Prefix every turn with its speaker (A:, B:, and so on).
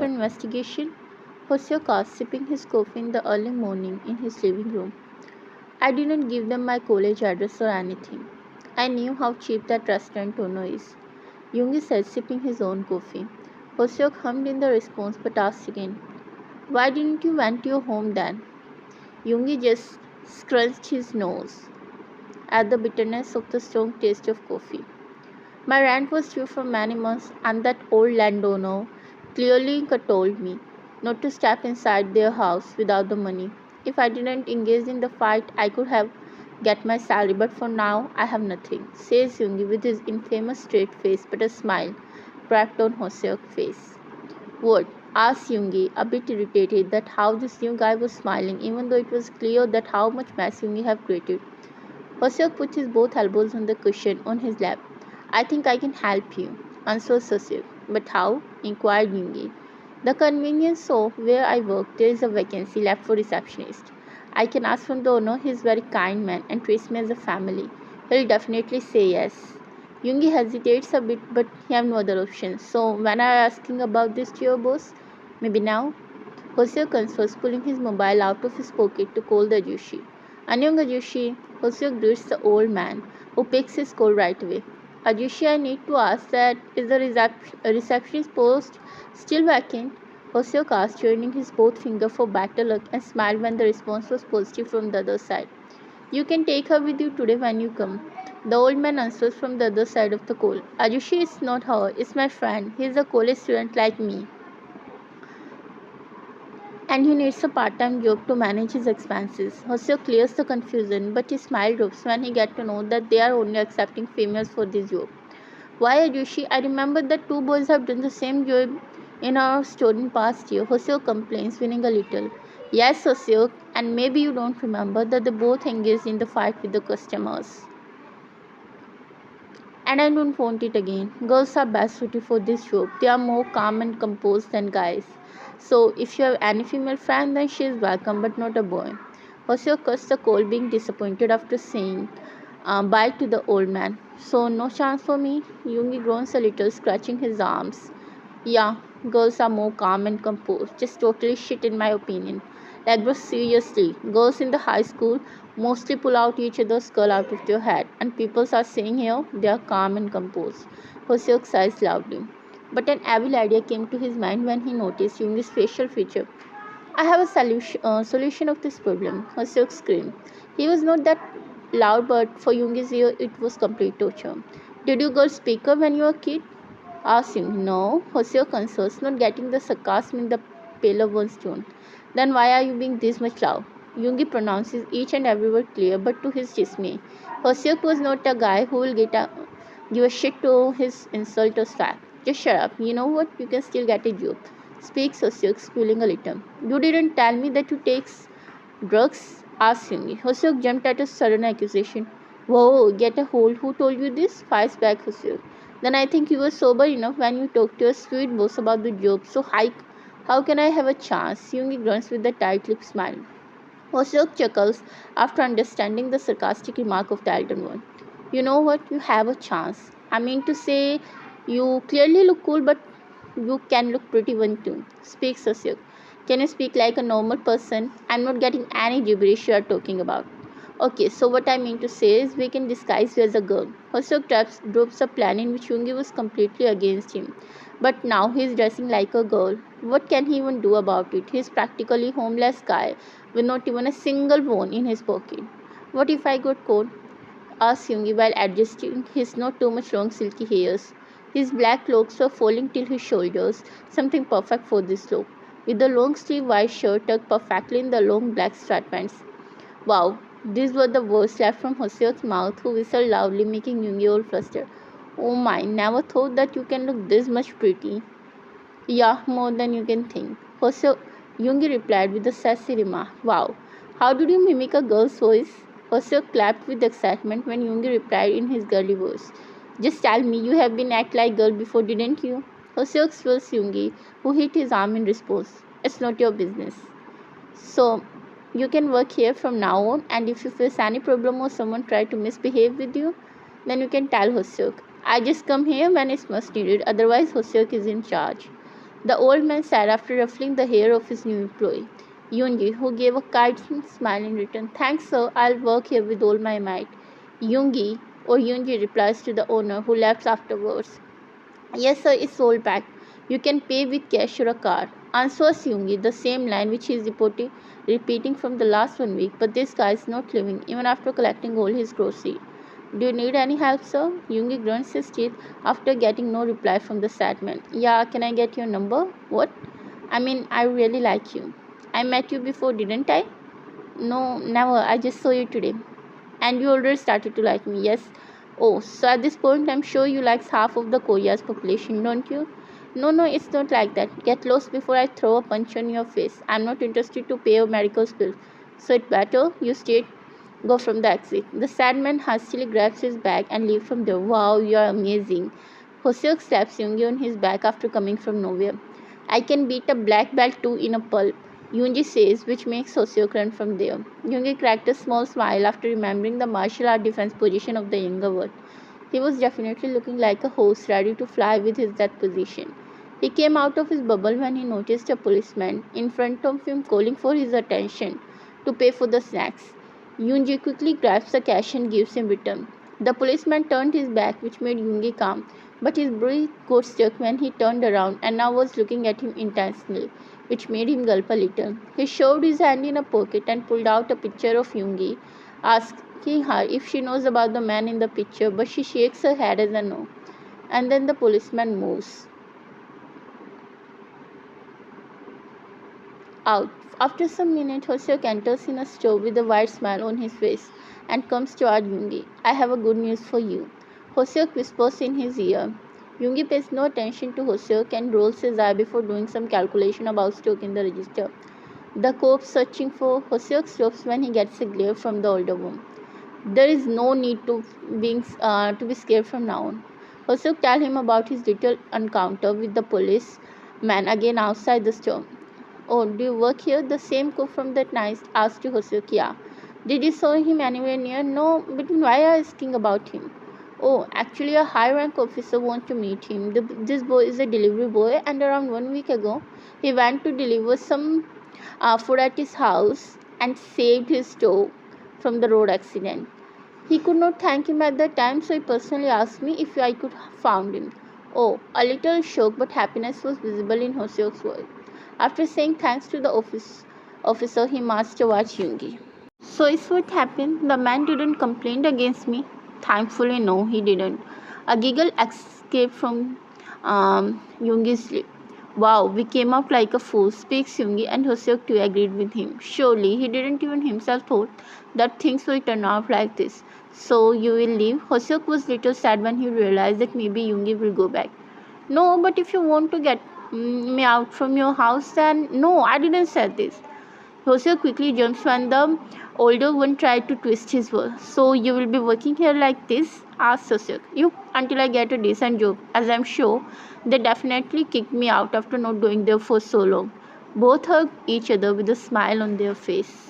A: for investigation? Hoseok asked, sipping his coffee in the early morning in his living room. I didn't give them my college address or anything. I knew how cheap that restaurant Tono is. Yoongi said, sipping his own coffee. Hoseok hummed in the response but asked again, why didn't you went to your home then? Yoongi just scrunched his nose at the bitterness of the strong taste of coffee. My rent was due for many months, and that old landowner clearly told me not to step inside their house without the money. If I didn't engage in the fight, I could have get my salary, but for now I have nothing, says Yoongi with his infamous straight face, but a smile cracked on Hoseok's face. What? Asked Yoongi, a bit irritated that how this new guy was smiling, even though it was clear that how much mess Yoongi had created. Hoseok put his both elbows on the cushion on his lap. I think I can help you, answered Hoseok. But how? Inquired Yoongi. The convenience store where I work, there is a vacancy left for receptionist. I can ask from the owner, he is a very kind man and treats me as a family. He'll definitely say yes. Yoongi hesitates a bit, but he have no other option. So when I asking about this to your boss, maybe now? Hoseok answers, pulling his mobile out of his pocket to call the Ajushi. Anyong Ajushi, Hoseok greets the old man, who picks his call right away. Ajushi, I need to ask that is the receptionist post still vacant? Hoseok asked, joining his both fingers for better luck and smiled when the response was positive from the other side. You can take her with you today when you come. The old man answers from the other side of the call. Ajushi is not her, it's my friend. He is a college student like me, and he needs a part-time job to manage his expenses. Hoseok clears the confusion, but his smile drops when he gets to know that they are only accepting females for this job. Why, Ajushi? I remember that two boys have done the same job in our store in past year. Hoseok complains, winning a little. Yes, Hoseok, and maybe you don't remember that they both engaged in the fight with the customers. And I don't want it again. Girls are best suited for this job. They are more calm and composed than guys. So if you have any female friend, then she is welcome, but not a boy. Hoseok cuts the call, being disappointed after saying bye to the old man. So no chance for me? Yoongi groans a little, scratching his arms. Yeah, girls are more calm and composed. Just totally shit in my opinion. Like, bro, seriously, girls in the high school mostly pull out each other's skull out of their head, and people are saying here they are calm and composed. Hoseok sighs loudly. But an evil idea came to his mind when he noticed Yoongi's facial feature. I have a solution of this problem, Hoseok screamed. He was not that loud, but for Yoongi's ear it was complete torture. Did you girls speak up when you were a kid? Asked him. No, Hoseok answers, not getting the sarcasm in the paler one's tone. Then why are you being this much loud? Yoongi pronounces each and every word clear, but to his dismay, Hoseok was not a guy who will give a shit to his insult or slap. Just shut up. You know what? You can still get a job. Speaks Hoseok, squealing a little. You didn't tell me that you take drugs? Asked Yoongi. Hoseok jumped at a sudden accusation. Whoa, get a hold. Who told you this? Fires back Hoseok. Then I think you were sober enough when you talked to your sweet boss about the job. So how can I have a chance? Yoongi grunts with a tight-lipped smile. Hoseok chuckles after understanding the sarcastic remark of the elder one. You know what? You have a chance. I mean to say, you clearly look cool, but you can look pretty one too. Speaks Hoseok. Can you speak like a normal person? I'm not getting any gibberish you are talking about. Okay, so what I mean to say is we can disguise you as a girl. Hoseok drops a plan in which Yoongi was completely against him. But now he is dressing like a girl. What can he even do about it? He is practically a homeless guy with not even a single bone in his pocket. What if I got caught? Asked Yoongi while adjusting his not too much long silky hairs. His black locks were falling till his shoulders, something perfect for this look, with the long sleeve white shirt tucked perfectly in the long black sweatpants. Wow, these were the words left from Hoseok's mouth, who whistled loudly, making Yoongi all flustered. Oh my, never thought that you can look this much pretty. Yeah, more than you can think. Yoongi replied with a sassy remark. Wow, how did you mimic a girl's voice? Hoseok clapped with excitement when Yoongi replied in his girly voice. Just tell me, you have been act like girl before, didn't you? Hoseok swells Yoongi, who hit his arm in response. It's not your business. So, you can work here from now on, and if you face any problem or someone try to misbehave with you, then you can tell Hoseok. I just come here when it's most needed, otherwise Hoseok is in charge. The old man said after ruffling the hair of his new employee, Yoongi, who gave a kind smile in return. Thanks, sir. I'll work here with all my might. Yoongi or Yoongi replies to the owner, who left afterwards. Yes, sir, it's all back. You can pay with cash or a card. Answers Yoongi, the same line which he is repeating from the last 1 week, but this guy is not leaving, even after collecting all his groceries. Do you need any help, sir? Yoongi grunts his teeth after getting no reply from the sad man. Yeah, can I get your number? What? I mean, I really like you. I met you before, didn't I? No, never. I just saw you today. And you already started to like me, yes? Oh, so at this point, I'm sure you like half of the Korea's population, don't you? No, no, it's not like that. Get lost before I throw a punch on your face. I'm not interested to pay your medical bills. So it better you stay. Go from the exit. The sad man hastily grabs his bag and leaves from there. Wow, you are amazing. Hoseok slaps Yoongi on his back after coming from nowhere. I can beat a black belt too in a pulp, Yoongi says, which makes Hoseok run from there. Yoongi cracked a small smile after remembering the martial art defense position of the younger one. He was definitely looking like a horse ready to fly with his that position. He came out of his bubble when he noticed a policeman in front of him calling for his attention to pay for the snacks. Yoongi quickly grabs the cash and gives him return. The policeman turned his back, which made Yoongi calm, but his breath got stuck when he turned around and now was looking at him intensely, which made him gulp a little. He shoved his hand in a pocket and pulled out a picture of Yoongi, asking her if she knows about the man in the picture, but she shakes her head as a no. And then the policeman moves out. After some minutes, Hoseok enters in a store with a wide smile on his face and comes toward Yoongi. I have a good news for you. Hoseok whispers in his ear. Yoongi pays no attention to Hoseok and rolls his eye before doing some calculation about stock in the register. The cop searching for Hoseok stops when he gets a glare from the older woman. There is no need to be scared from now on. Hoseok tells him about his little encounter with the policeman again outside the store. Oh, do you work here? The same cook from that night asked Hoseok. Yeah. Did you saw him anywhere near? No, but why are you asking about him? Oh, actually a high rank officer wants to meet him. This boy is a delivery boy and around 1 week ago he went to deliver some food at his house and saved his store from the road accident. He could not thank him at the time, so he personally asked me if I could find him. Oh, a little shock but happiness was visible in Hoseok's voice. After saying thanks to the officer, he marched towards Yoongi. So is what happened? The man didn't complain against me? Thankfully, no, he didn't. A giggle escaped from Yoongi's lips. Wow, we came out like a fool, speaks Yoongi, and Hoseok too agreed with him. Surely, he didn't even himself thought that things will turn out like this. So, you will leave? Hoseok was little sad when he realized that maybe Yoongi will go back. No, but if you want to get me out from your house, then no, I didn't say this. Hoseok quickly jumps when the older one tried to twist his words. So you will be working here like this? Asked Hoseok. You until I get a decent job, as I'm sure they definitely kicked me out after not going there for so long. Both hugged each other with a smile on their face.